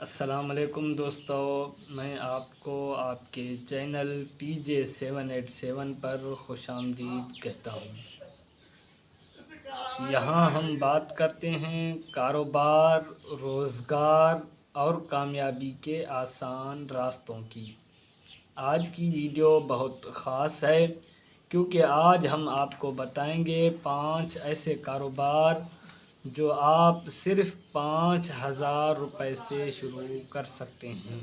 السلام علیکم دوستو، میں آپ کو آپ کے چینل TJ787 پر خوش آمدید کہتا ہوں۔ یہاں ہم بات کرتے ہیں کاروبار، روزگار اور کامیابی کے آسان راستوں کی۔ آج کی ویڈیو بہت خاص ہے کیونکہ آج ہم آپ کو بتائیں گے 5 ایسے کاروبار جو آپ صرف 5,000 روپے سے شروع کر سکتے ہیں،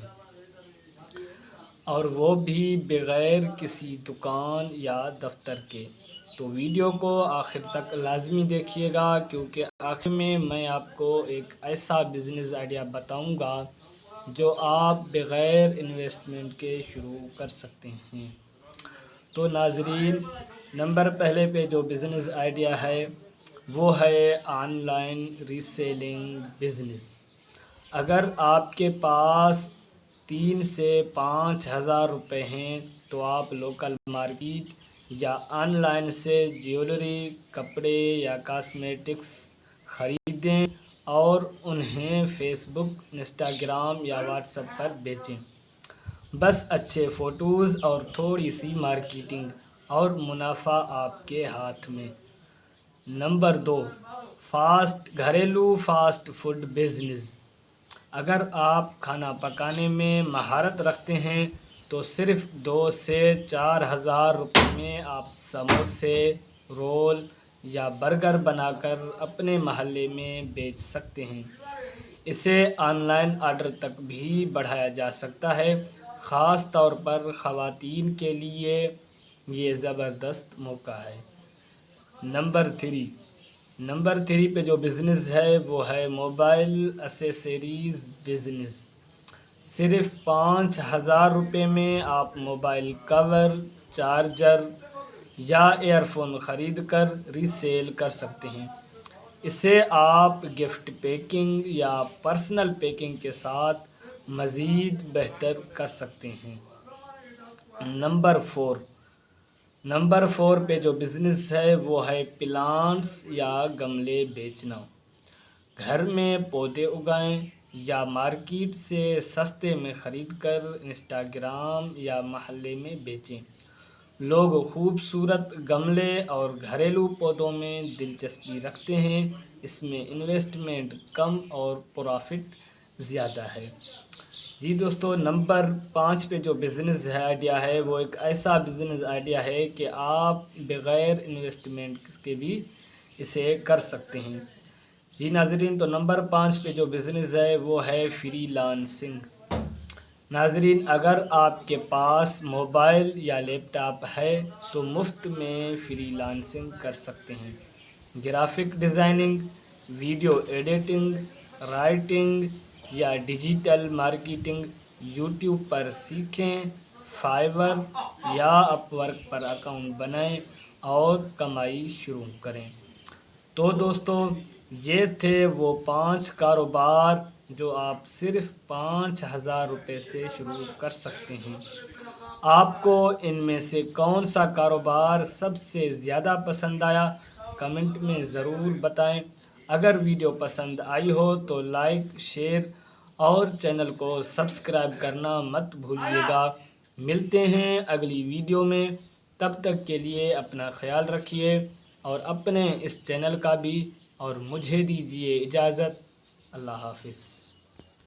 اور وہ بھی بغیر کسی دکان یا دفتر کے۔ تو ویڈیو کو آخر تک لازمی دیکھیے گا کیونکہ آخر میں آپ کو ایک ایسا بزنس آئیڈیا بتاؤں گا جو آپ بغیر انویسٹمنٹ کے شروع کر سکتے ہیں۔ تو ناظرین، نمبر پہلے پہ جو بزنس آئیڈیا ہے وہ ہے online reselling business. اگر آپ کے پاس 3 سے 5,000 روپے ہیں تو آپ لوکل مارکیٹ یا آن لائن سے جیولری، کپڑے یا کاسمیٹکس خریدیں اور انہیں فیس بک، انسٹاگرام یا واٹس ایپ پر بیچیں۔ بس اچھے فوٹوز اور تھوڑی سی مارکیٹنگ اور منافع آپ کے ہاتھ میں۔ نمبر 2، گھریلو فاسٹ فوڈ بزنس۔ اگر آپ کھانا پکانے میں مہارت رکھتے ہیں تو صرف 2 سے 4,000 روپے میں آپ سموسے، رول یا برگر بنا کر اپنے محلے میں بیچ سکتے ہیں۔ اسے آن لائن آرڈر تک بھی بڑھایا جا سکتا ہے۔ خاص طور پر خواتین کے لیے یہ زبردست موقع ہے۔ نمبر 3 پہ جو بزنس ہے وہ ہے موبائل ایسیسریز بزنس۔ صرف 5,000 روپے میں آپ موبائل کور، چارجر یا ایئر فون خرید کر ری سیل کر سکتے ہیں۔ اسے آپ گفٹ پیکنگ یا پرسنل پیکنگ کے ساتھ مزید بہتر کر سکتے ہیں۔ نمبر 4 پہ جو بزنس ہے وہ ہے پلانٹس یا گملے بیچنا۔ گھر میں پودے اگائیں یا مارکیٹ سے سستے میں خرید کر انسٹاگرام یا محلے میں بیچیں۔ لوگ خوبصورت گملے اور گھریلو پودوں میں دلچسپی رکھتے ہیں۔ اس میں انویسٹمنٹ کم اور پرافٹ زیادہ ہے۔ جی دوستو، نمبر 5 پہ جو بزنس آئیڈیا ہے وہ ایک ایسا بزنس آئیڈیا ہے کہ آپ بغیر انویسٹمنٹ کے بھی اسے کر سکتے ہیں۔ جی ناظرین، تو نمبر 5 پہ جو بزنس ہے وہ ہے فری لانسنگ۔ ناظرین، اگر آپ کے پاس موبائل یا لیپ ٹاپ ہے تو مفت میں فری لانسنگ کر سکتے ہیں۔ Graphic designing, video editing, writing یا ڈیجیٹل مارکیٹنگ یوٹیوب پر سیکھیں، فائور یا اپ ورک پر اکاؤنٹ بنائیں اور کمائی شروع کریں۔ تو دوستو، یہ تھے وہ 5 کاروبار جو آپ صرف 5,000 روپے سے شروع کر سکتے ہیں۔ آپ کو ان میں سے کون سا کاروبار سب سے زیادہ پسند آیا، کمنٹ میں ضرور بتائیں۔ اگر ویڈیو پسند آئی ہو تو لائک، شیئر اور چینل کو سبسکرائب کرنا مت بھولیے گا۔ ملتے ہیں اگلی ویڈیو میں، تب تک کے لیے اپنا خیال رکھیے اور اپنے اس چینل کا بھی، اور مجھے دیجیے اجازت۔ اللہ حافظ۔